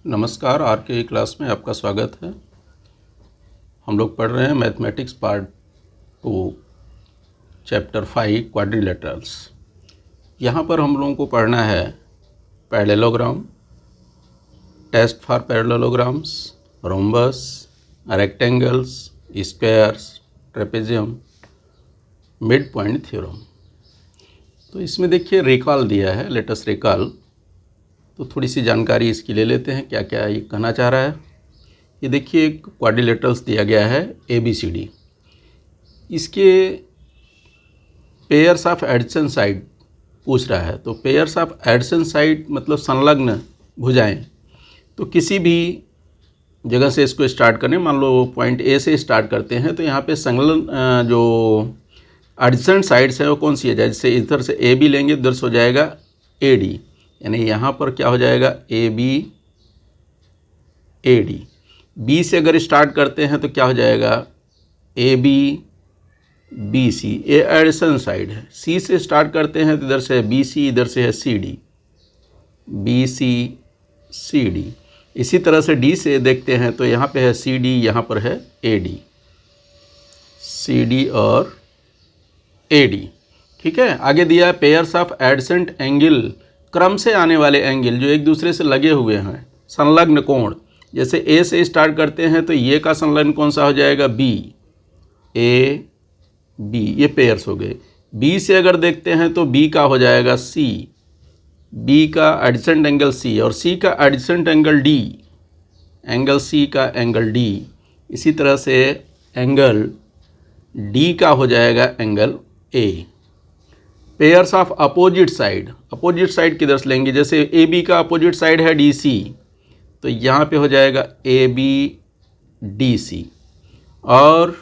नमस्कार, आर के क्लास में आपका स्वागत है। हम लोग पढ़ रहे हैं मैथमेटिक्स पार्ट 2 चैप्टर 5 क्वाड्रिलेटरल्स। यहाँ पर हम लोगों को पढ़ना है parallelogram, test for parallelograms, rhombus, rectangles, squares, trapezium, mid point theorem. तो इसमें देखिए रिकॉल दिया है, लेट अस रिकॉल। तो थोड़ी सी जानकारी इसकी ले लेते हैं, क्या क्या ये कहना चाह रहा है। ये देखिए एक क्वाड्रिलेटरल्स दिया गया है ABCD। इसके पेयर्स ऑफ एडजेसेंट साइड पूछ रहा है। तो पेयर्स ऑफ एडजेसेंट साइड मतलब संलग्न भुजाएं। तो किसी भी जगह से इसको स्टार्ट करें, मान लो पॉइंट A से स्टार्ट करते हैं, तो यहाँ पे संलग्न जो एडजेसेंट साइड्स है वो कौन सी है। जैसे इधर से AB लेंगे, उधर से हो जाएगा AD, यानी यहाँ पर क्या हो जाएगा AB AD। B से अगर स्टार्ट करते हैं तो क्या हो जाएगा AB BC, ये एडजेसेंट साइड है। C से स्टार्ट करते हैं तो इधर से है BC, इधर से है CD, BC CD। इसी तरह से D से देखते हैं तो यहाँ पे है CD, यहाँ पर है AD, CD और AD। ठीक है, आगे दिया है पेयर्स ऑफ एडजेसेंट एंगल, क्रम से आने वाले एंगल जो एक दूसरे से लगे हुए हैं, संलग्न कोण। जैसे A से स्टार्ट करते हैं तो ये का संलग्न कौन सा हो जाएगा B, A B, ये पेयर्स हो गए। B से अगर देखते हैं तो B का हो जाएगा C, B का एडजेसेंट एंगल C, और C का adjacent angle D, angle C का एंगल D। इसी तरह से एंगल D का हो जाएगा angle A। Pairs of opposite side, opposite side किधर से लेंगे। जैसे AB का अपोजिट साइड है DC, तो यहाँ पे हो जाएगा AB DC, और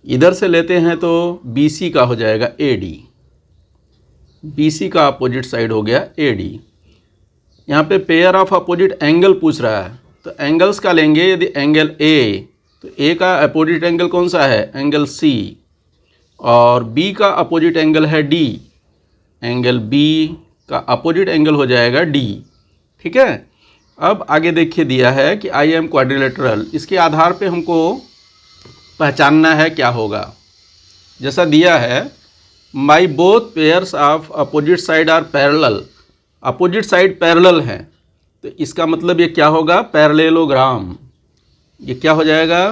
इधर से लेते हैं तो BC का हो जाएगा AD, BC का अपोजिट साइड हो गया AD। यहाँ पे पेयर ऑफ अपोजिट एंगल पूछ रहा है, तो एंगल्स का लेंगे। यदि एंगल A, तो A का अपोजिट एंगल कौन सा है, एंगल C, और B का अपोजिट एंगल है D, एंगल B का अपोजिट एंगल हो जाएगा D। ठीक है, अब आगे देखिए दिया है कि आई एम क्वाड्रिलेटरल। इसके आधार पे हमको पहचानना है क्या होगा। जैसा दिया है my both pairs of opposite side are parallel, opposite side parallel है, तो इसका मतलब ये क्या होगा, पैरेललोग्राम। ये क्या हो जाएगा,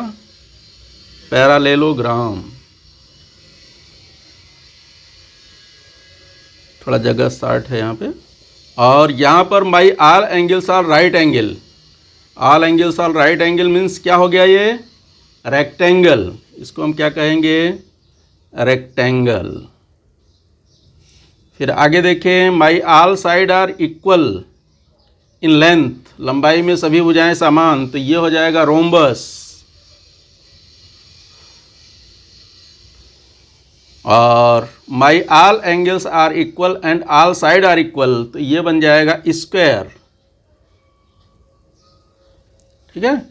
पैरेललोग्राम। थोड़ा जगह शॉर्ट है यहाँ पे। और यहाँ पर my all angles are right angle, all angles are right angle means क्या हो गया, ये रेक्टेंगल। इसको हम क्या कहेंगे, रेक्टेंगल। फिर आगे देखें, my all side are equal in length, लंबाई में सभी भुजाएं समान, तो ये हो जाएगा रोम्बस। और my all angles are equal and all side are equal, तो ये बन जाएगा स्क्वायर। ठीक है,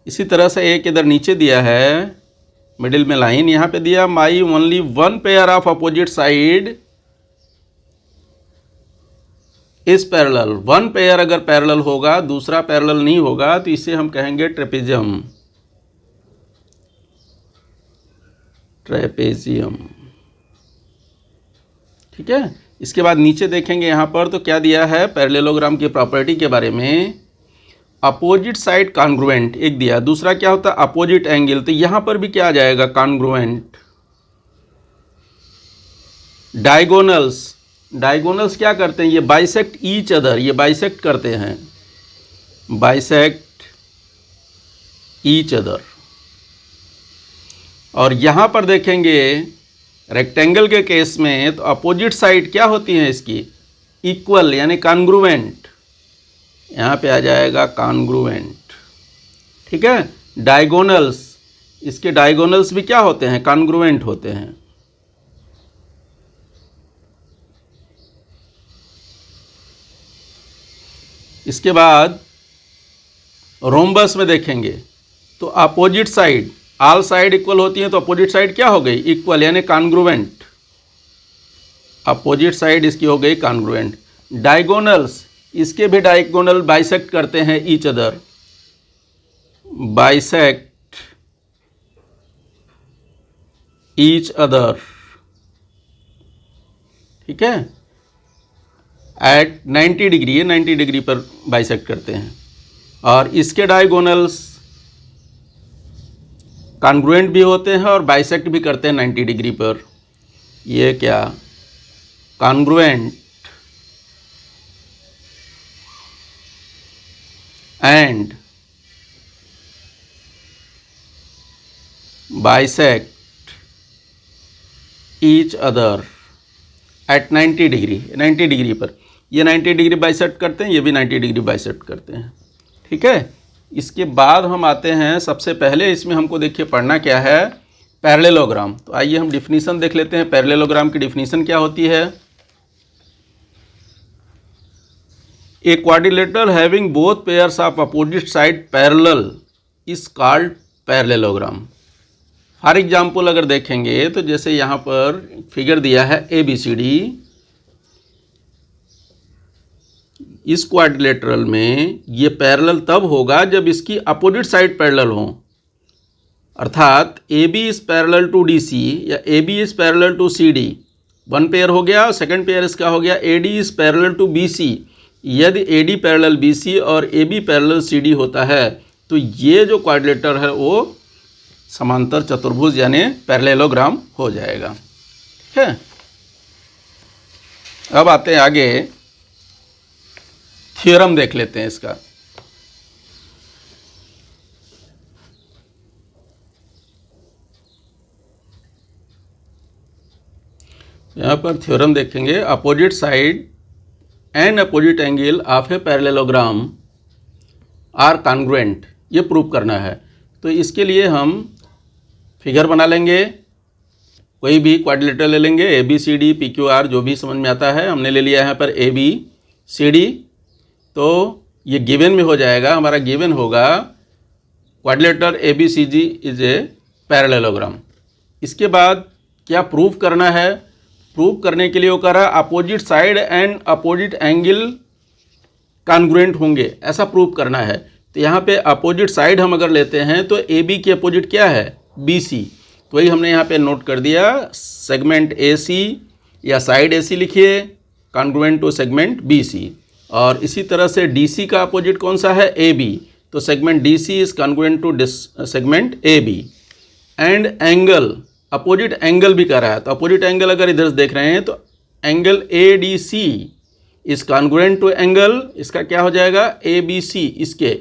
इसी तरह से एक इधर नीचे दिया है, मिडिल में लाइन यहाँ पे दिया, my only one pair of opposite side इस पैरेलल। वन पेयर अगर पैरेलल होगा, दूसरा पैरेलल नहीं होगा, तो इसे हम कहेंगे ट्रेपेजियम, ट्रेपेजियम। ठीक है, इसके बाद नीचे देखेंगे यहाँ पर तो क्या दिया है पैरेललोग्राम की प्रॉपर्टी के बारे में। अपोजिट साइड कॉन्ग्रुएंट एक दिया, दूसरा क्या होता है अपोजिट एंगल, तो यहाँ पर भी क्या आ जाएगा कॉन्ग्रुएंट। डायगोनल्स, डायगोनल्स क्या करते हैं, ये बाइसेक्ट ईच अदर, ये बाइसेक्ट करते हैं, बाइसेक्ट ईच अदर। और यहाँ पर देखेंगे रेक्टेंगल के केस में तो अपोजिट साइड क्या होती है इसकी, इक्वल यानी कॉन्ग्रुएंट, यहाँ पे आ जाएगा कॉन्ग्रुएंट। ठीक है, डायगोनल्स, इसके डायगोनल्स भी क्या होते हैं, कॉन्ग्रुएंट होते हैं। इसके बाद रोम्बस में देखेंगे तो opposite side, all side equal होती है तो अपोजिट साइड क्या हो गई, इक्वल यानी कॉन्ग्रुएंट। अपोजिट साइड इसकी हो गई कॉन्ग्रुएंट। डायगोनल्स इसके भी डायगोनल बाइसेक्ट करते हैं each other, bisect each other, ठीक है, एट 90 डिग्री, ये 90 डिग्री पर बाइसेक्ट करते हैं। और इसके डायगोनल्स कॉन्ग्रुएंट भी होते हैं और बाइसेक्ट भी करते हैं 90 डिग्री पर। ये क्या, congruent and bisect each other at 90 degree, 90 degree पर। ये 90 डिग्री बाइसेक्ट करते हैं, ये भी 90 डिग्री बाइसेक्ट करते हैं, ठीक है। इसके बाद हम आते हैं, सबसे पहले इसमें हमको देखिए पढ़ना क्या है, पैरेललोग्राम। तो आइए हम डिफिनीशन देख लेते हैं। पैरेललोग्राम की डिफिनीशन क्या होती है? A quadrilateral having both pairs of opposite side parallel is called parallelogram. For example अगर देखेंगे तो जैसे यहाँ पर फिगर दिया है ABCD, इस क्वाड्रिलेटरल में ये पैरेलल तब होगा जब इसकी अपोजिट साइड पैरेलल हो, अर्थात AB is parallel to DC या AB is parallel to CD, one pair हो गया। और सेकंड पेयर इसका हो गया AD is parallel to BC। यदि AD पैरेलल BC और AB पैरेलल CD होता है तो ये जो क्वाड्रिलेटर है वो समांतर चतुर्भुज यानी पैरेललोग्राम हो जाएगा, ठीक है। अब आते हैं आगे, थ्योरम देख लेते हैं इसका। यहाँ पर थ्योरम देखेंगे, opposite side and opposite angle of a parallelogram are congruent, ये प्रूव करना है। तो इसके लिए हम फिगर बना लेंगे, कोई भी क्वाड्रिलेटर ले लेंगे, ABCD PQR जो भी समझ में आता है। हमने ले लिया यहाँ पर ABCD, तो ये गिवन में हो जाएगा, हमारा गिवन होगा quadrilateral ABCD is a parallelogram. इसके बाद क्या प्रूव करना है? प्रूव करने के लिए वो कह रहा है opposite side and opposite angle congruent होंगे, ऐसा प्रूव करना है। तो यहाँ पे अपोजिट साइड हम अगर लेते हैं तो AB की अपोजिट क्या है? BC। तो वही हमने यहाँ पे नोट कर दिया, सेगमेंट AC या साइड AC लिखिए, कॉन्ग्रुएंट टू सेगमेंट BC। और इसी तरह से DC का अपोजिट कौन सा है? AB। तो segment DC is congruent to segment AB। And angle, opposite angle भी कर रहा है, तो अपोजिट एंगल अगर इधर से देख रहे हैं तो angle ADC is congruent to angle, इसका क्या हो जाएगा? ABC इसके।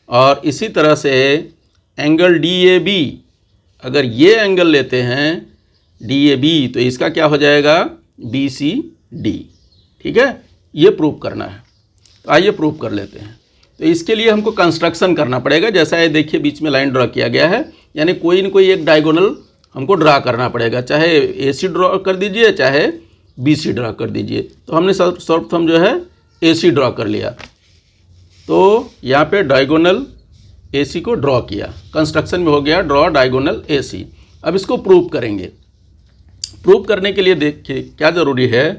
और इसी तरह से एंगल DAB, अगर ये एंगल लेते हैं DAB तो इसका क्या हो जाएगा? BCD, ठीक है। ये प्रूव करना है, तो आइए प्रूव कर लेते हैं। तो इसके लिए हमको कंस्ट्रक्शन करना पड़ेगा, जैसा ये देखिए बीच में लाइन ड्रॉ किया गया है, यानी कोई न कोई एक डायगोनल हमको ड्रा करना पड़ेगा, चाहे AC ड्रॉ कर दीजिए चाहे BC ड्रॉ कर दीजिए। तो हमने सर्वप्रथम जो है AC ड्रॉ कर लिया, तो यहाँ पे डायगोनल AC को ड्रॉ किया, कंस्ट्रक्शन में हो गया ड्रॉ डायगोनल AC। अब इसको प्रूव करेंगे। प्रूव करने के लिए देखिए क्या ज़रूरी है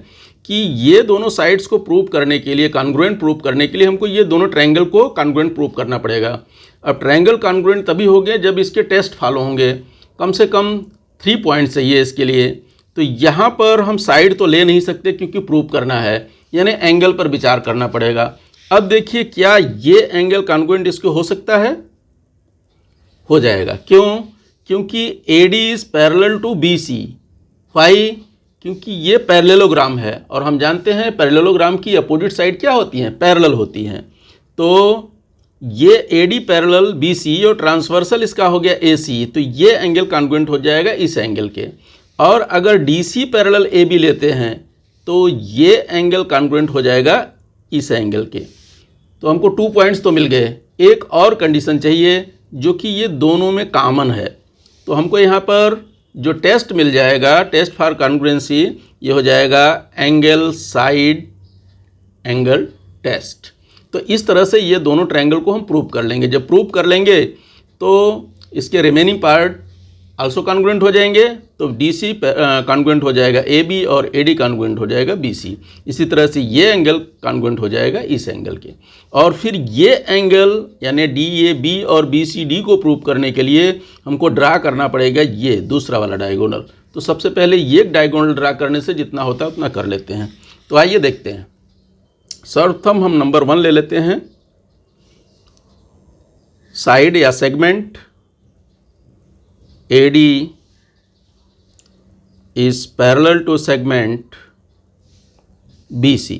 कि ये दोनों साइड्स को प्रूव करने के लिए, कॉन्ग्रुएंट प्रूव करने के लिए हमको ये दोनों ट्रायंगल को कॉन्ग्रुएंट प्रूव करना पड़ेगा। अब ट्रायंगल कॉन्ग्रुएंट तभी होंगे जब इसके टेस्ट फॉलो होंगे, कम से कम 3 पॉइंट चाहिए इसके लिए। तो यहाँ पर हम साइड तो ले नहीं सकते क्योंकि प्रूव करना है, यानी एंगल पर विचार करना पड़ेगा। अब देखिए क्या ये एंगल कॉन्ग्रुएंट इसको हो सकता है? हो जाएगा। क्यों? क्योंकि AD is parallel to BC। Why? क्योंकि ये पैरेललोग्राम है और हम जानते हैं पैरेललोग्राम की अपोजिट साइड क्या होती हैं? पैरेलल होती हैं। तो ये AD पैरेलल BC और ट्रांसवर्सल इसका हो गया AC, तो ये एंगल कॉन्ग्रुएंट हो जाएगा इस एंगल के। और अगर DC पैरेलल AB लेते हैं तो ये एंगल कॉन्ग्रुएंट हो जाएगा इस एंगल के। तो हमको 2 पॉइंट्स तो मिल गए। एक और कंडीशन चाहिए जो कि ये दोनों में कॉमन है। तो हमको यहाँ पर जो टेस्ट मिल जाएगा, टेस्ट फॉर कॉन्ग्रुएंसी, ये हो जाएगा एंगल साइड एंगल टेस्ट। तो इस तरह से ये दोनों ट्रायंगल को हम प्रूव कर लेंगे। जब प्रूव कर लेंगे तो इसके रिमेनिंग पार्ट आल्सो कॉन्ग्रुएंट हो जाएंगे, तो DC कॉन्ग्रुएंट हो जाएगा AB और AD कॉन्ग्रुएंट हो जाएगा BC। इसी तरह से ये एंगल कॉन्ग्रुएंट हो जाएगा इस एंगल के। और फिर ये एंगल यानी DAB और BCD को प्रूव करने के लिए हमको ड्रा करना पड़ेगा ये दूसरा वाला डायगोनल। तो सबसे पहले ये डायगोनल ड्रा करने से जितना होता है उतना कर लेते हैं। तो आइए देखते हैं। सर्वप्रथम हम नंबर 1 ले लेते हैं, साइड या segment AD is parallel to segment BC।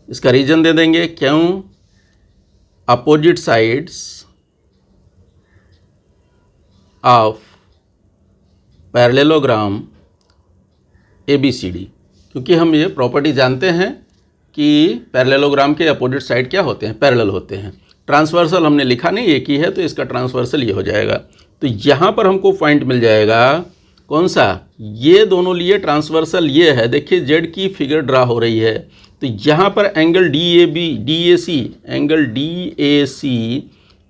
इसका रीजन दे देंगे, क्यों? Opposite sides of parallelogram ABCD, क्योंकि हम ये प्रॉपर्टी जानते हैं कि पैरेललोग्राम के अपोजिट साइड क्या होते हैं, पैरेलल होते हैं। ट्रांसवर्सल हमने लिखा नहीं एक ही है, तो इसका ट्रांसवर्सल ये हो जाएगा। तो यहाँ पर हमको पॉइंट मिल जाएगा कौन सा, ये दोनों लिए ट्रांसवर्सल ये है। देखिए जेड की फिगर ड्रा हो रही है, तो यहाँ पर angle DAC angle DAC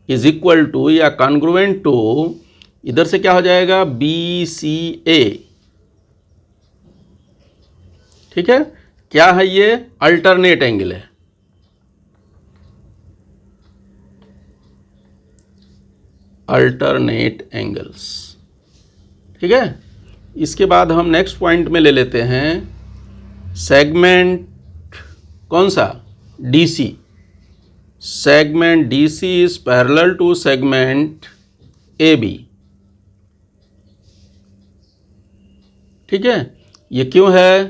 is equal to या कॉन्ग्रुएंट टू, इधर से क्या हो जाएगा BCA। ठीक है, क्या है ये? अल्टरनेट एंगल है। अल्टरनेट एंगल्स, ठीक है। इसके बाद हम नेक्स्ट पॉइंट में ले लेते हैं सेगमेंट कौन सा, DC। Segment DC is parallel to segment AB। ठीक है, ये क्यों है?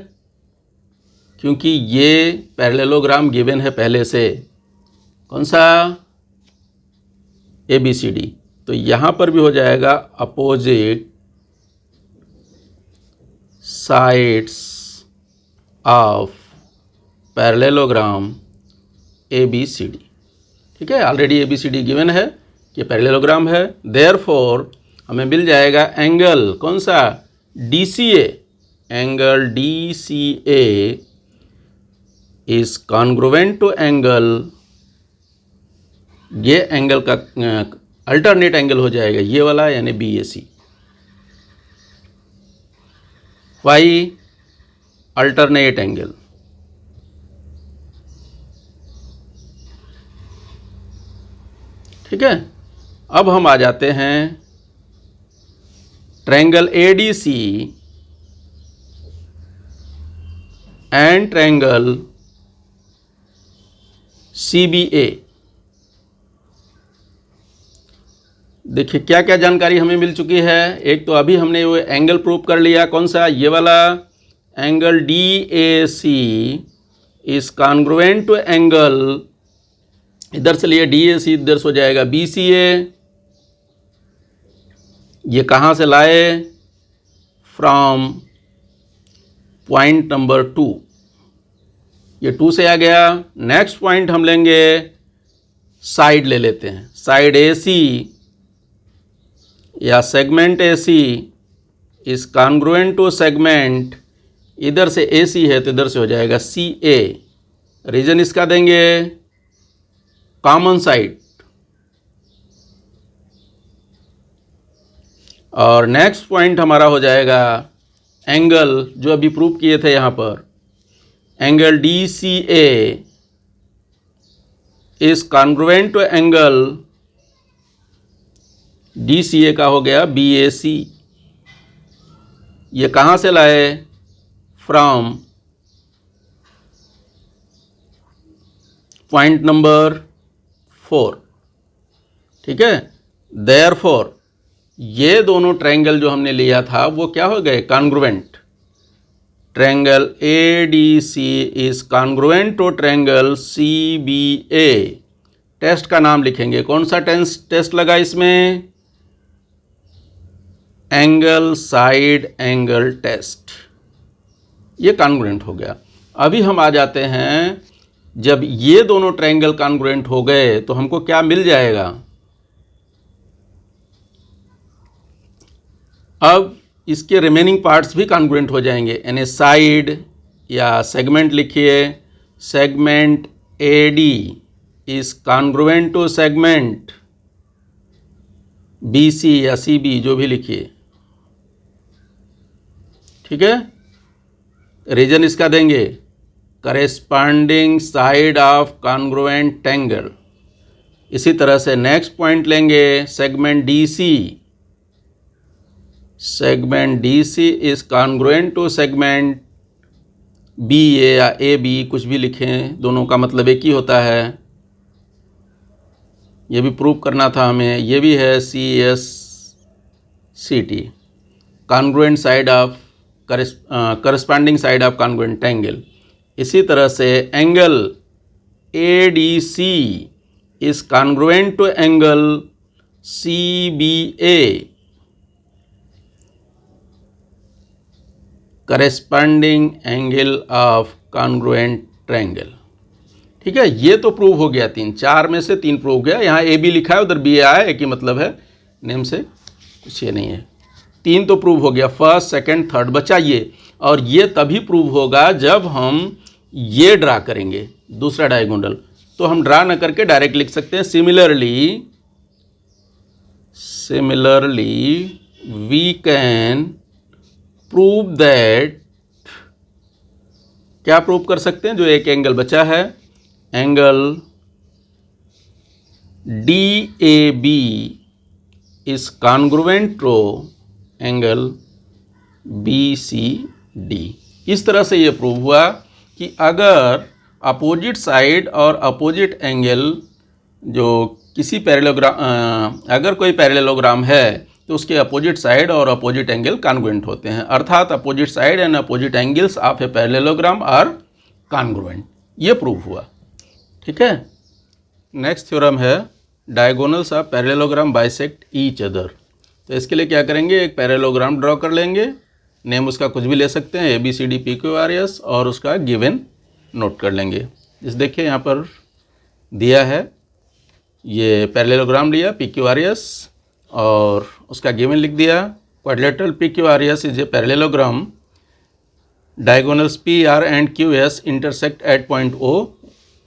क्योंकि ये पैरेललोग्राम गिवन है पहले से, कौन सा, ABCD। तो यहाँ पर भी हो जाएगा opposite sides of parallelogram ABCD। ठीक है, ऑलरेडी ABCD गिवन है कि पैरेललोग्राम है, देयरफॉर हमें मिल जाएगा एंगल कौन सा, DCA। Angle DCA is congruent to angle, ये एंगल का अल्टरनेट एंगल हो जाएगा ये वाला यानी BAC। Y alternate angle. ठीक है, अब हम आ जाते हैं triangle ADC and triangle CBA। देखिए क्या क्या जानकारी हमें मिल चुकी है। एक तो अभी हमने वो एंगल प्रूव कर लिया, कौन सा, ये वाला angle DAC is congruent to angle, इधर से लिए DAC, इधर से हो जाएगा BCA। ये कहाँ से लाए, फ्रॉम पॉइंट नंबर 2, ये 2 से आ गया। नेक्स्ट पॉइंट हम लेंगे, साइड ले लेते हैं, साइड AC या segment AC is congruent to segment, इधर से AC है तो इधर से हो जाएगा CA। रीजन इसका देंगे कॉमन साइड। और नेक्स्ट पॉइंट हमारा हो जाएगा एंगल जो अभी प्रूव किए थे यहाँ पर, angle DCA is congruent to angle, DCA का हो गया BAC। ये कहाँ से लाए, फ्रॉम पॉइंट नंबर 4। ठीक है, देयरफॉर ये दोनों ट्रायंगल जो हमने लिया था वो क्या हो गए, congruent. Triangle ADC is congruent to triangle CBA। Test का नाम लिखेंगे, कौन सा टेस्ट लगा इसमें, एंगल साइड एंगल टेस्ट। ये कॉन्ग्रुएंट हो गया। अभी हम आ जाते हैं, जब ये दोनों ट्रायंगल कॉन्ग्रुएंट हो गए तो हमको क्या मिल जाएगा, अब इसके रिमेनिंग पार्ट्स भी कॉन्ग्रुएंट हो जाएंगे, यानी साइड या सेगमेंट लिखिए, segment AD is congruent to segment BC या CB जो भी लिखिए, ठीक है। रीजन इसका देंगे corresponding side of congruent triangle. इसी तरह से नेक्स्ट पॉइंट लेंगे segment DC। Segment DC is congruent to segment BA या AB, कुछ भी लिखें, दोनों का मतलब एक ही होता है। ये भी प्रूव करना था हमें। ये भी है CSCT, congruent side of corresponding side of congruent triangle. इसी तरह से angle ADC is congruent to angle CBA, corresponding angle of congruent triangle. ठीक है, ये तो प्रूव हो गया। 3 4 में से 3 प्रूव हो गया। यहाँ AB लिखा है, उधर BA आया, एक ही मतलब है, नेम से कुछ ये नहीं है। 3 तो प्रूव हो गया, फर्स्ट सेकंड थर्ड बचा ये। और ये तभी प्रूव होगा जब हम ये ड्रा करेंगे दूसरा डायगोनल। तो हम ड्रा न करके डायरेक्ट लिख सकते हैं similarly we can prove that, क्या प्रूव कर सकते हैं, जो एक एंगल बचा है, angle DAB is congruent to angle BCD। इस तरह से ये प्रूव हुआ कि अगर अपोजिट साइड और अपोजिट एंगल जो किसी पैरेललोग्राम, अगर कोई पैरेललोग्राम है तो उसके अपोजिट साइड और अपोजिट एंगल कॉन्ग्रुएंट होते हैं, अर्थात opposite side and opposite angles of a parallelogram are congruent. ये प्रूव हुआ, ठीक है। नेक्स्ट थ्योरम है diagonals of parallelogram bisect each other. तो इसके लिए क्या करेंगे, एक पैरेललोग्राम ड्रॉ कर लेंगे, नेम उसका कुछ भी ले सकते हैं, ABCD PQRS, और उसका गिवन नोट कर लेंगे। इस देखिए यहाँ पर दिया है, ये पैरेललोग्राम लिया PQRS और उसका गिवन लिख दिया। Quadrilateral PQRS is a parallelogram, diagonals PR and QS intersect at point O।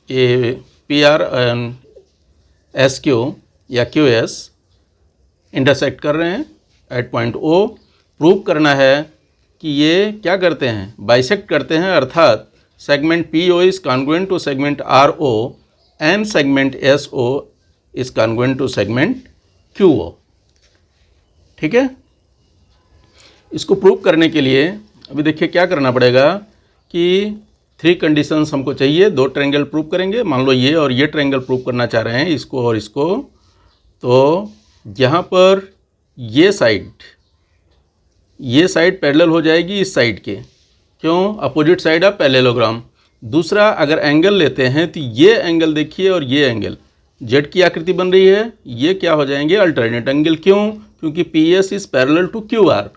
ये PR एंड SQ या QS इंटरसेक्ट कर रहे हैं एट पॉइंट O। प्रूव करना है कि ये क्या करते हैं, बाइसेक्ट करते हैं, अर्थात segment PO is congruent to segment RO and segment SO is congruent to segment QO। ठीक है, इसको प्रूव करने के लिए अभी देखिए क्या करना पड़ेगा कि 3 कंडीशंस हमको चाहिए। 2 ट्रायंगल प्रूव करेंगे, मान लो ये और ये ट्रायंगल प्रूव करना चाह रहे हैं, इसको और इसको। तो यहाँ पर ये साइड पैरेलल हो जाएगी इस साइड के, क्यों, अपोजिट साइड ऑफ पैरेललोग्राम। दूसरा, अगर एंगल लेते हैं तो ये एंगल देखिए और ये एंगल जेड की आकृति बन रही है, ये क्या हो जाएंगे, अल्टरनेट एंगल। क्यों, क्योंकि PS is parallel to QR।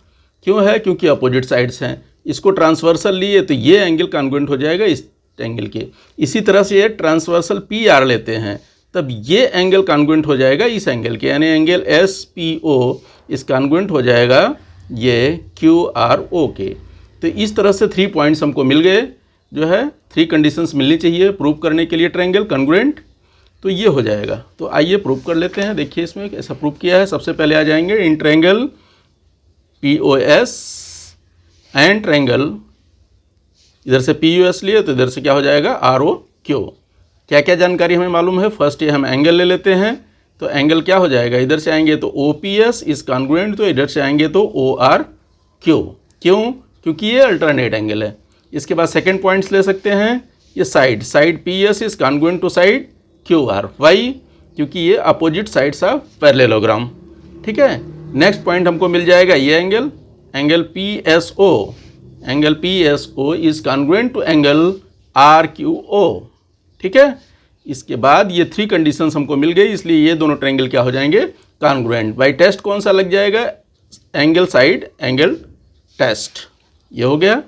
क्यों है, क्योंकि अपोजिट साइड्स हैं। इसको ट्रांसवर्सल लिए तो ये एंगल कॉन्ग्रुएंट हो जाएगा इस एंगल के। इसी तरह से ये ट्रांसवर्सल PR लेते हैं, तब ये एंगल कॉन्ग्रुएंट हो जाएगा इस एंगल के, यानी एंगल SPO इस कॉन्ग्रुएंट हो जाएगा ये QRO के। तो इस तरह से 3 पॉइंट्स हमको मिल गए, जो है 3 कंडीशंस मिलनी चाहिए प्रूव करने के लिए ट्रायंगल कॉन्ग्रुएंट। तो ये हो जाएगा। तो आइए प्रूव कर लेते हैं। देखिए इसमें कैसा प्रूव किया है। सबसे पहले आ जाएंगे in triangle POS and triangle, इधर से POS लिए तो इधर से क्या हो जाएगा ROQ। क्या क्या जानकारी हमें मालूम है। फर्स्ट ये हम एंगल ले लेते हैं, तो एंगल क्या हो जाएगा, इधर से आएंगे तो OPS इज कॉन्ग्रुएंट, तो इधर से आएंगे तो ORQ। क्यों, क्योंकि ये अल्टरनेट एंगल है। इसके बाद सेकंड पॉइंट्स ले सकते हैं, ये side PS is congruent to side QR। Why, क्योंकि ये अपोजिट साइड्स ऑफ पैरेललोग्राम। ठीक है, नेक्स्ट पॉइंट हमको मिल जाएगा ये angle PSO is congruent to angle RQO। ठीक है, इसके बाद ये 3 कंडीशंस हमको मिल गई, इसलिए ये दोनों ट्रायंगल क्या हो जाएंगे, कॉन्ग्रुएंट। बाई टेस्ट कौन सा लग जाएगा, एंगल साइड एंगल टेस्ट। ये हो गया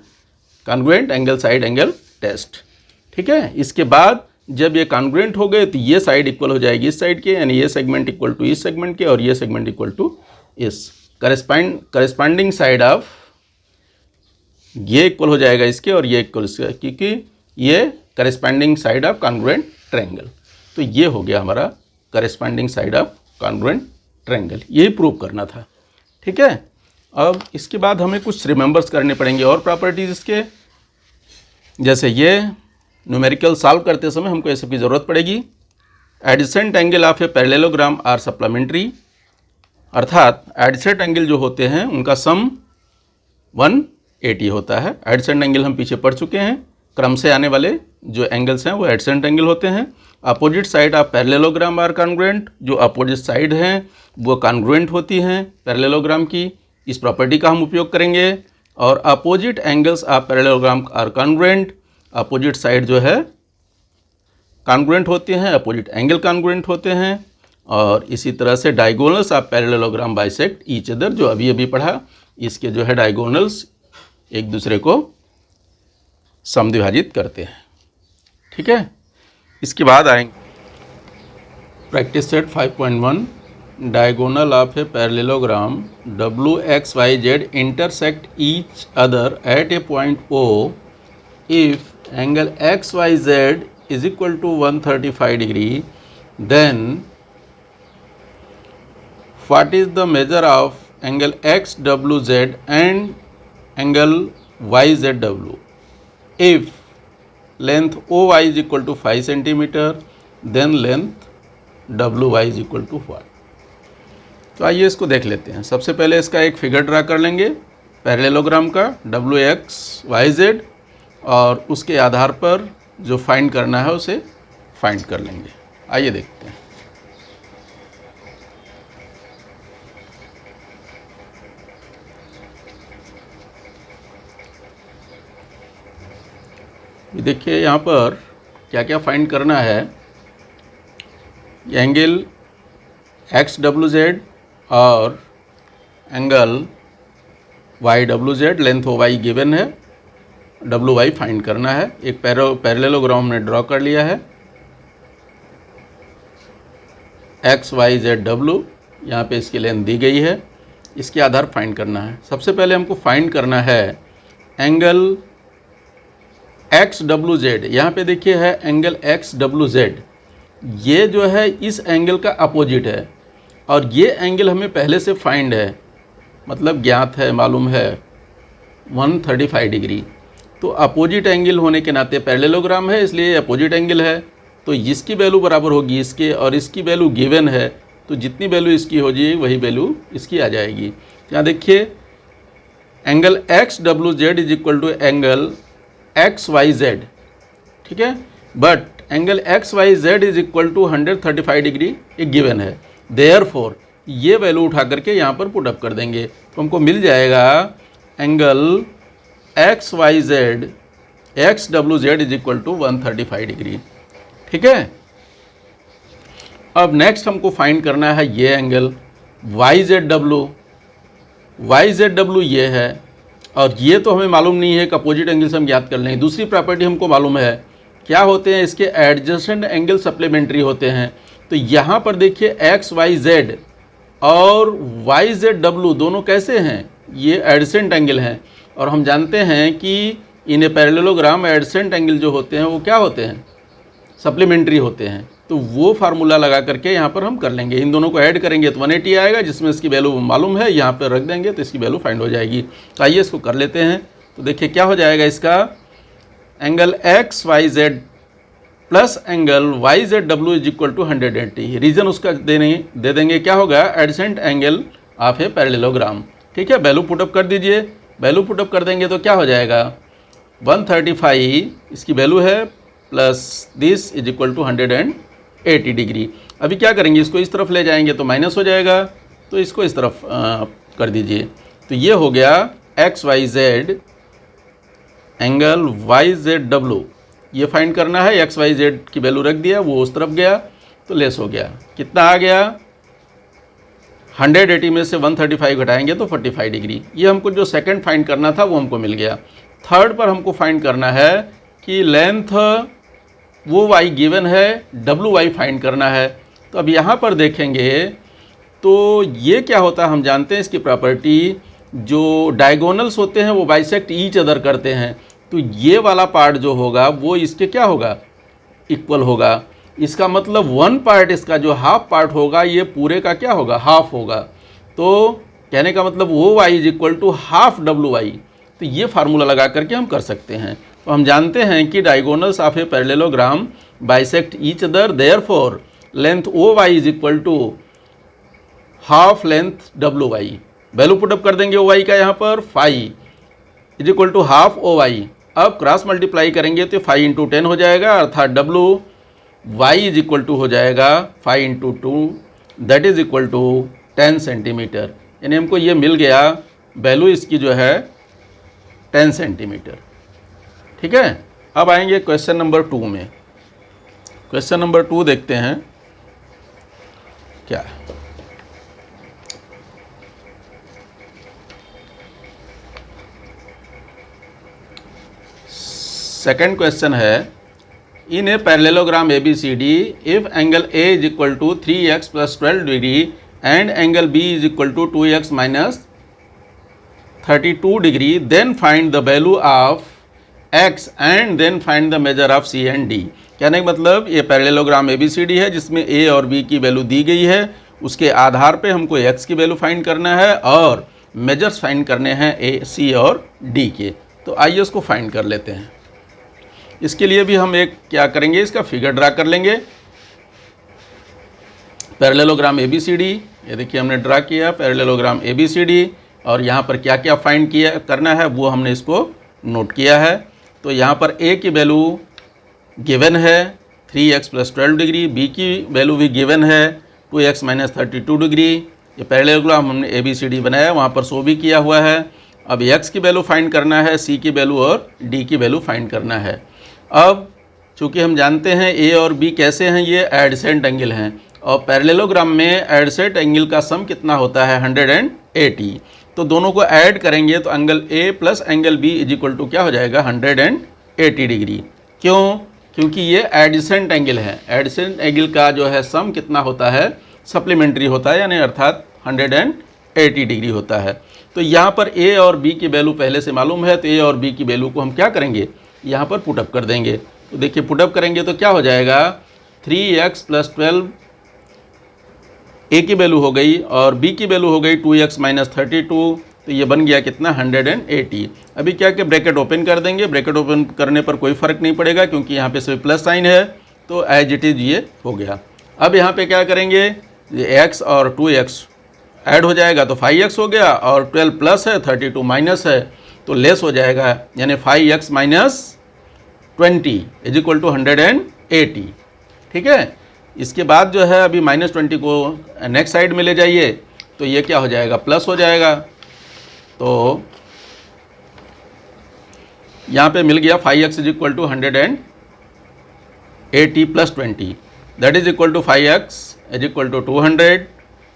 congruent angle side angle test. ठीक है, इसके बाद जब ये कॉन्ग्रुएंट हो गए तो ये साइड इक्वल हो जाएगी इस साइड के, यानी ये सेगमेंट इक्वल टू इस सेगमेंट के और ये सेगमेंट इक्वल टू इस करस्पॉन्डिंग साइड ऑफ, ये इक्वल हो जाएगा इसके और ये इक्वल इसका, क्योंकि ये corresponding side of congruent triangle. तो ये हो गया हमारा corresponding side of congruent triangle, यही प्रूव करना था। ठीक है, अब इसके बाद हमें कुछ रिमेंबर्स करने पड़ेंगे और प्रॉपर्टीज़ इसके, जैसे ये न्यूमेरिकल सॉल्व करते समय हमको ये सब की ज़रूरत पड़ेगी। Adjacent angle of a parallelogram are supplementary, अर्थात एडजेसेंट एंगल जो होते हैं उनका सम 180 होता है। एडजेसेंट एंगल हम पीछे पढ़ चुके हैं, क्रम से आने वाले जो एंगल्स हैं वो एडजेसेंट एंगल होते हैं। Opposite side of parallelogram are congruent, जो अपोजिट साइड हैं वो कॉन्ग्रुएंट होती हैं पैरेललोग्राम की, इस प्रॉपर्टी का हम उपयोग करेंगे। और opposite angles of parallelogram are congruent, opposite side जो है कॉन्ग्रुएंट होते हैं, अपोजिट एंगल कॉन्ग्रुएंट होते हैं। और इसी तरह से diagonals of parallelogram bisect each other, जो अभी अभी पढ़ा, इसके जो है डायगोनल्स एक दूसरे को समद्विभाजित करते हैं। ठीक है, इसके बाद आएंगे practice set 5.1, diagonal of a parallelogram WXYZ intersect each other at A point O if angle XYZ is equal to 135 degree, then what is the measure of angle XWZ and angle YZW if length OY is equal to 5 centimeter, then length WY is equal to what? तो आइए इसको देख लेते हैं। सबसे पहले इसका एक फिगर ड्रा कर लेंगे पैरेललोग्राम का WXYZ, और उसके आधार पर जो फाइंड करना है उसे फाइंड कर लेंगे। आइए देखते हैं। देखिए यहाँ पर क्या क्या फाइंड करना है। एंगल XWZ और angle YWZ, length OY given है, WY फाइंड करना है। एक पैरेललोग्राम हमने ड्रॉ कर लिया है, XYZW, यहाँ पे इसकी लेंथ दी गई है, इसके आधार फाइंड करना है। सबसे पहले हमको फाइंड करना है एंगल XWZ। यहाँ पे देखिए है एंगल XWZ, ये जो है इस एंगल का अपोजिट है, और ये एंगल हमें पहले से फाइंड है, मतलब ज्ञात है, मालूम है 135 डिग्री। तो अपोजिट एंगल होने के नाते पैरेललोग्राम है, इसलिए अपोजिट एंगल है, तो इसकी वैल्यू बराबर होगी इसके, और इसकी वैल्यू गिवन है, तो जितनी वैल्यू इसकी हो जाएगी वही वैल्यू इसकी आ जाएगी। यहाँ देखिए angle XWZ is equal to angle XYZ, ठीक है, but angle XYZ is equal to 135 degree एक गिवन है। देयरफॉर ये वैल्यू उठा करके यहाँ पर पुट अप कर देंगे, तो हमको मिल जाएगा angle XWZ is equal to 135 degree. ठीक है, अब नेक्स्ट हमको फाइंड करना है ये एंगल YZW। YZW ये है, और ये तो हमें मालूम नहीं है कि अपोजिट एंगल से हम ज्ञात कर लेंगे। दूसरी प्रॉपर्टी हमको मालूम है, क्या होते हैं इसके एडजेसेंट एंगल सप्लीमेंट्री होते हैं। तो यहाँ पर देखिए XYZ और YZW दोनों कैसे हैं, ये एडजेसेंट एंगल हैं, और हम जानते हैं कि इन पैरेललोग्राम एडजेसेंट एंगल जो होते हैं वो क्या होते हैं, सप्लीमेंट्री होते हैं। तो वो फार्मूला लगा करके यहाँ पर हम कर लेंगे, इन दोनों को ऐड करेंगे तो 180 आएगा, जिसमें इसकी वैल्यू मालूम है, यहाँ पर रख देंगे तो इसकी वैल्यू फाइंड हो जाएगी। तो आइए इसको कर लेते हैं। तो देखिए क्या हो जाएगा इसका, angle XYZ plus angle YZW is equal to 180। Reason उसका दे देंगे, क्या होगा, adjacent angle of a parallelogram. ठीक है, वैल्यू पुटअप कर दीजिए। वैल्यू पुटअप कर देंगे तो क्या हो जाएगा, 135 इसकी वैल्यू है, plus this is equal to 180 degree. अभी क्या करेंगे, इसको इस तरफ ले जाएंगे तो माइनस हो जाएगा, तो इसको इस तरफ कर दीजिए। तो ये हो गया XYZ एंगल YZW, ये फाइंड करना है। XYZ की वैल्यू रख दिया, वो उस तरफ गया तो लेस हो गया। कितना आ गया, 180 में से 135 घटाएंगे तो 45 डिग्री। ये हमको जो सेकंड फाइंड करना था वो हमको मिल गया। थर्ड पर हमको फाइंड करना है कि लेंथ वो y गिवन है, WY फाइंड करना है। तो अब यहाँ पर देखेंगे तो ये क्या होता है, हम जानते हैं इसकी प्रॉपर्टी, जो डायगोनल्स होते हैं वो बाइसेक्ट ईच अदर करते हैं। तो ये वाला पार्ट जो होगा वो इसके क्या होगा, इक्वल होगा। इसका मतलब 1 पार्ट इसका जो हाफ पार्ट होगा ये पूरे का क्या होगा, हाफ होगा। तो कहने का मतलब वो y is equal to half WY। तो ये फार्मूला लगा करके हम कर सकते हैं। तो हम जानते हैं कि diagonals of a parallelogram bisect each other, therefore length OY is equal to half length WY। Value put up कर देंगे OY का यहाँ पर, 5 is equal to half OY। अब क्रॉस मल्टीप्लाई करेंगे तो 5 इंटू 10 हो जाएगा, अर्थात WY इज इक्वल टू हो जाएगा 5 into 2, that is equal to 10 centimetre. यानी हमको ये मिल गया, वैल्यू इसकी जो है 10 सेंटीमीटर। ठीक है, अब आएंगे क्वेश्चन नंबर 2 में। क्वेश्चन नंबर 2 देखते हैं क्या है। सेकंड क्वेश्चन है, in a parallelogram ABCD if angle A is equal to 3x plus 12 degree and angle B is equal to 2x minus 32 degree, then find the value of x and then find the measure of C and D। कहने का मतलब ये parallelogram ABCD है जिसमें A और B की value दी गई है, उसके आधार पे हमको x की वैल्यू फाइंड करना है और मेजर्स फाइंड करने हैं A, C और D के। तो आइए उसको फाइंड कर लेते हैं। इसके लिए भी हम एक क्या करेंगे, इसका फिगर ड्रा कर लेंगे। पैरेललोग्राम ABCD, ये देखिए हमने ड्रा किया पैरेललोग्राम ABCD, और यहाँ पर क्या क्या फाइंड किया करना है वो हमने इसको नोट किया है। तो यहाँ पर A की वैल्यू गिवन है 3x प्लस 12 डिग्री, B की वैल्यू भी गिवन है 2x माइनस 32 डिग्री। ये पैरेललोग्राम हमने ABCD बनाया, वहाँ पर शो भी किया हुआ है। अब x की वैल्यू फाइंड करना है, C की वैल्यू और D की वैल्यू फाइंड करना है। अब चूँकि हम जानते हैं A और B कैसे हैं, ये एडसेंट एंगल हैं, और पैरेललोग्राम में एडसेंट एंगल का सम कितना होता है, 180। तो दोनों को ऐड करेंगे तो angle A plus angle B is equal to क्या हो जाएगा, 180 डिग्री। क्यों? क्योंकि ये एडसेंट एंगल है। एडसेंट एंगल का जो है सम कितना होता है, सप्लीमेंट्री होता है, यानी अर्थात 180 डिग्री होता है। तो यहाँ पर A और B की वैल्यू पहले से मालूम है, तो A और B की वैल्यू को हम क्या करेंगे, यहाँ पर पुटअप कर देंगे। तो देखिए पुटअप करेंगे तो क्या हो जाएगा, 3x प्लस 12 A की वैल्यू हो गई और B की वैल्यू हो गई 2x माइनस 32। तो ये बन गया कितना, 180। अभी क्या कि ब्रैकेट ओपन कर देंगे। ब्रैकेट ओपन करने पर कोई फ़र्क नहीं पड़ेगा क्योंकि यहाँ पे सिर्फ प्लस साइन है, तो एज इट इज़ ये हो गया। अब यहाँ पे क्या करेंगे, ये x और 2x ऐड हो जाएगा तो 5x हो गया, और 12 प्लस है 32 माइनस है तो लेस हो जाएगा, यानी 5x minus 20 is equal to 180। ठीक है, इसके बाद जो है अभी माइनस 20 को नेक्स्ट साइड में ले जाइए तो ये क्या हो जाएगा, प्लस हो जाएगा। तो यहाँ पे मिल गया 5x is equal to 180 plus 20, that is equal to 5x is equal to 200,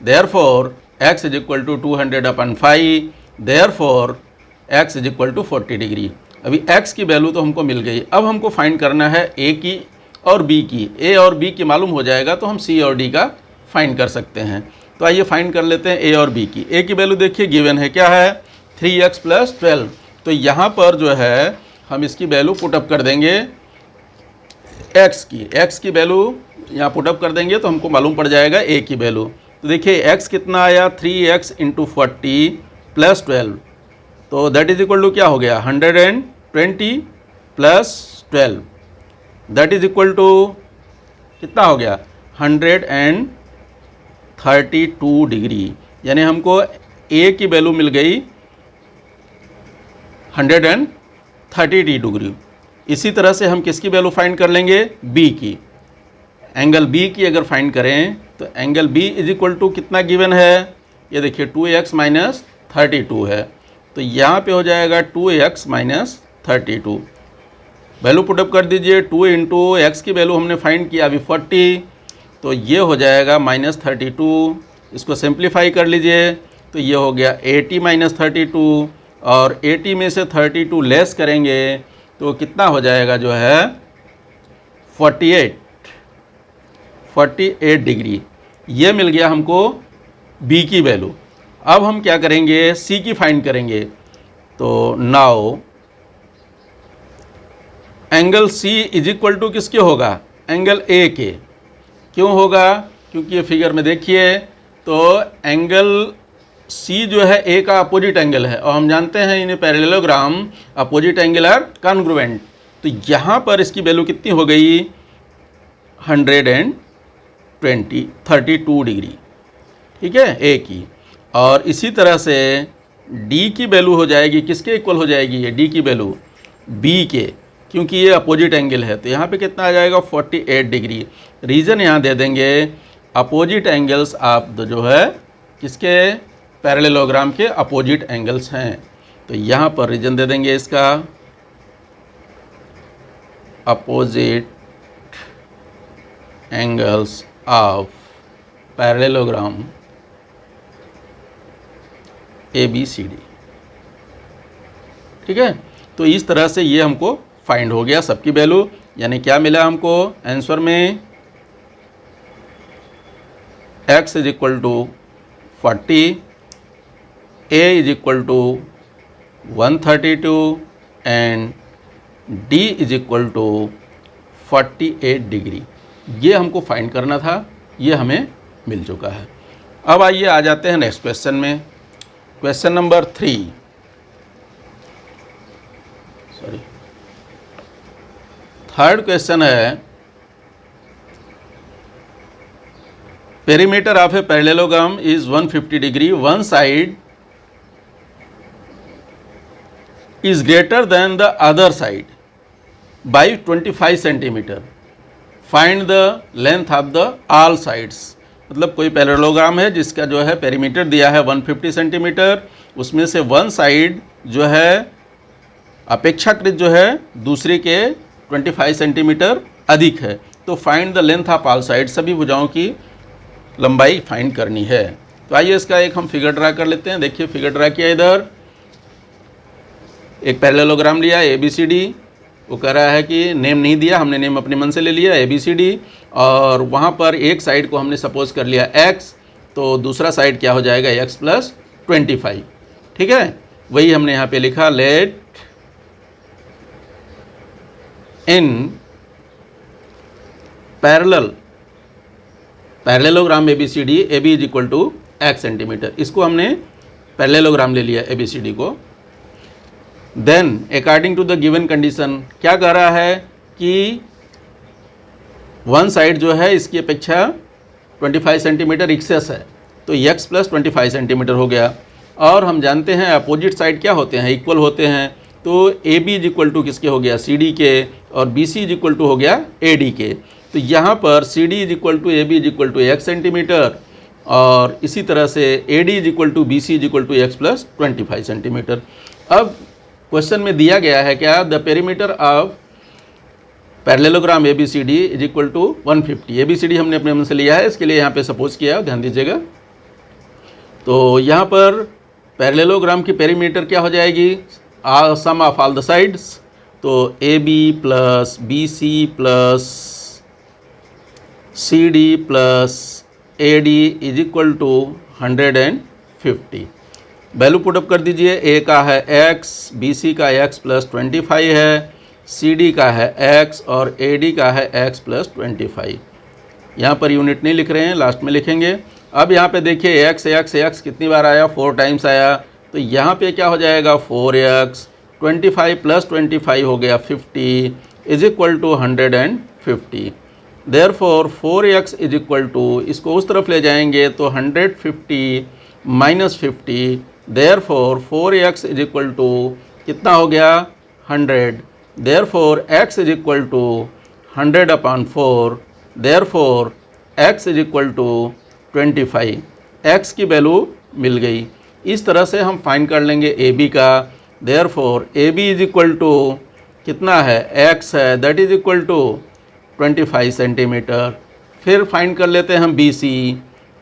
therefore x is equal to 200 upon 5, therefore x is equal to 40 degree. अभी x की वैल्यू तो हमको मिल गई, अब हमको फाइंड करना है A की और B की। A और B की मालूम हो जाएगा तो हम C और D का फाइंड कर सकते हैं। तो आइए फाइंड कर लेते हैं A और B की। A की वैल्यू देखिए गिवन है, क्या है, 3x प्लस 12। तो यहाँ पर जो है हम इसकी वैल्यू पुटअप कर देंगे x की वैल्यू यहाँ पुटअप कर देंगे तो हमको मालूम पड़ जाएगा A की वैल्यू। तो देखिए x कितना आया, 3x इंटू 40 प्लस 12, तो दैट इज इक्वल टू क्या हो गया, 120 plus 12, that is equal to कितना हो गया, 132 डिग्री। यानी हमको A की वैल्यू मिल गई 130 डिग्री। इसी तरह से हम किसकी वैल्यू फाइंड कर लेंगे, B की। एंगल B की अगर फाइंड करें तो angle B is equal to कितना गिवन है, ये देखिए 2x माइनस 32 है, तो यहाँ पे हो जाएगा 2x माइनस 32। वैल्यू पुटअप कर दीजिए, 2 इंटू एक्स की वैल्यू हमने फाइंड किया अभी 40, तो ये हो जाएगा माइनस 32। इसको सिंप्लीफाई कर लीजिए तो ये हो गया 80 माइनस 32, और 80 में से 32 लेस करेंगे तो कितना हो जाएगा जो है 48 डिग्री। ये मिल गया हमको B की वैल्यू। अब हम क्या करेंगे, C की फाइंड करेंगे। तो now angle C is equal to किसके होगा, एंगल A के। क्यों होगा? क्योंकि ये फिगर में देखिए तो एंगल सी जो है ए का अपोजिट एंगल है, और हम जानते हैं in parallelogram opposite angle are congruent. तो यहाँ पर इसकी वैल्यू कितनी हो गई? 32 डिग्री, ठीक है, ए की। और इसी तरह से डी की वैल्यू हो जाएगी, किसके इक्वल हो जाएगी ये डी की वैल्यू? बी के, क्योंकि ये अपोजिट एंगल है। तो यहाँ पे कितना आ जाएगा? 48 डिग्री। रीज़न यहाँ दे देंगे अपोजिट एंगल्स ऑफ द जो है किसके? पैरेललोग्राम के अपोजिट एंगल्स हैं। तो यहाँ पर रीजन दे देंगे इसका opposite angles of parallelogram ABCD, ठीक है। तो इस तरह से ये हमको फाइंड हो गया सबकी वैल्यू। यानी क्या मिला हमको आंसर में? x is equal to 40, A is equal to 132 and D is equal to 48 degree. ये हमको फाइंड करना था, ये हमें मिल चुका है। अब आइए आ जाते हैं नेक्स्ट क्वेश्चन में। क्वेश्चन नंबर 3, थर्ड क्वेश्चन है, perimeter of a parallelogram is 150 degree, one side is greater than the other side by 25 centimetre, find the length of the all sides. मतलब कोई पैरेललोग्राम है जिसका जो है पेरीमीटर दिया है 150 सेंटीमीटर, उसमें से वन साइड जो है अपेक्षाकृत जो है दूसरे के 25 सेंटीमीटर अधिक है। तो find the length of all side, सभी भुजाओं की लंबाई फाइंड करनी है। तो आइए इसका एक हम फिगर ड्रा कर लेते हैं। देखिए फिगर ड्रा किया, इधर एक पैरेललोग्राम लिया ABCD, वो कह रहा है कि नेम नहीं दिया, हमने नेम अपने मन से ले लिया ABCD, और वहाँ पर एक साइड को हमने सपोज कर लिया x, तो दूसरा साइड क्या हो जाएगा? x प्लस 25, ठीक है। वही हमने यहाँ पे लिखा, let in parallelogram ABCD AB is equal to x centimetre. इसको हमने पैरेललोग्राम ले लिया ABCD को। Then according to the given condition, क्या कह रहा है कि वन साइड जो है इसकी अपेक्षा 25 सेंटीमीटर एक्सेस है, तो x प्लस 25 सेंटीमीटर हो गया। और हम जानते हैं अपोजिट साइड क्या होते हैं? इक्वल होते हैं। तो AB इज इक्वल टू किसके हो गया? CD के, और BC इज इक्वल टू हो गया AD के। तो यहाँ पर CD is equal to AB is equal to x centimetre, और इसी तरह से AD is equal to BC is equal to x plus 25 centimetre. अब क्वेश्चन में दिया गया है क्या? The perimeter of parallelogram ABCD is equal to 150। ABCD हमने अपने मन से लिया है, इसके लिए यहाँ पे सपोज किया, ध्यान दीजिएगा। तो यहाँ पर पैरेललोग्राम की पेरीमीटर क्या हो जाएगी? Sum of all the sides. तो AB plus BC plus CD plus AD is equal to 150। Value put up कर दीजिए। A का है x, BC का x प्लस 25 है, CD का है x, और AD का है x प्लस 25। यहाँ पर यूनिट नहीं लिख रहे हैं, लास्ट में लिखेंगे। अब यहाँ पे देखिए x कितनी बार आया? 4 टाइम्स आया। तो यहाँ पे क्या हो जाएगा? 4x, 25 प्लस 25 हो गया 50 is equal to 150। Therefore 4x is equal to, इसको उस तरफ ले जाएंगे तो 150 minus 50, therefore 4x is equal to कितना हो गया? 100। Therefore x is equal to 100 upon 4, therefore x is equal to 25। x की वैल्यू मिल गई। इस तरह से हम फाइंड कर लेंगे AB का। Therefore AB is equal to कितना है? x है, that is equal to 25 centimetre. फिर फाइंड कर लेते हैं हम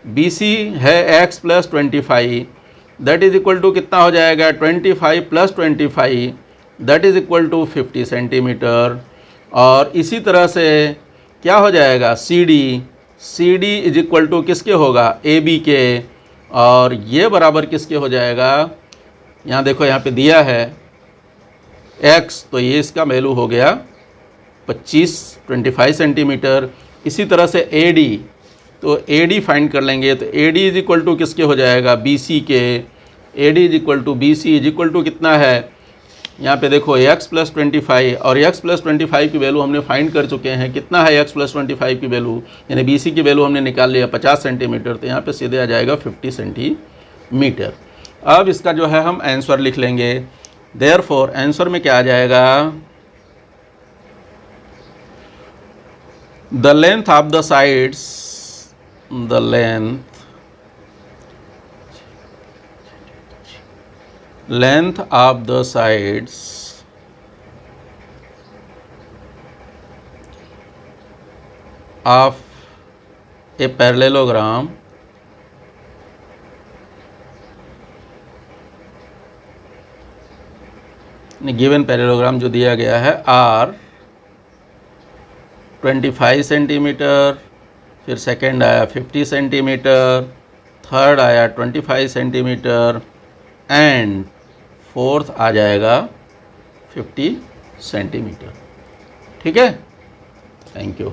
BC है x plus 25, that is equal to कितना हो जाएगा? 25 plus 25, that is equal to 50 centimetre. और इसी तरह से क्या हो जाएगा? CD इज इक्वल टू किसके होगा? AB के, और ये बराबर किसके हो जाएगा? यहाँ देखो, यहाँ पे दिया है x, तो ये इसका वैल्यू हो गया 25 सेंटीमीटर। इसी तरह से AD, तो AD फाइंड कर लेंगे, तो AD इज इक्वल टू किसके हो जाएगा, BC के। AD is equal to BC is equal to कितना है, यहाँ पे देखो x + 25, और x + 25 की वैल्यू हमने फाइंड कर चुके हैं। कितना है x + 25 की वैल्यू, यानी BC की वैल्यू हमने निकाल लिया 50 सेंटीमीटर, तो यहाँ पे सीधे आ जाएगा 50 सेंटीमीटर। अब इसका जो है हम आंसर लिख लेंगे। देयरफॉर आंसर में क्या आ जाएगा, the length of the sides, the length of the sides of a parallelogram given parallelogram जो दिया गया है आर 25 सेंटीमीटर, फिर सेकेंड आया 50 सेंटीमीटर, थर्ड आया 25 सेंटीमीटर एंड फोर्थ आ जाएगा 50 सेंटीमीटर। ठीक है, थैंक यू।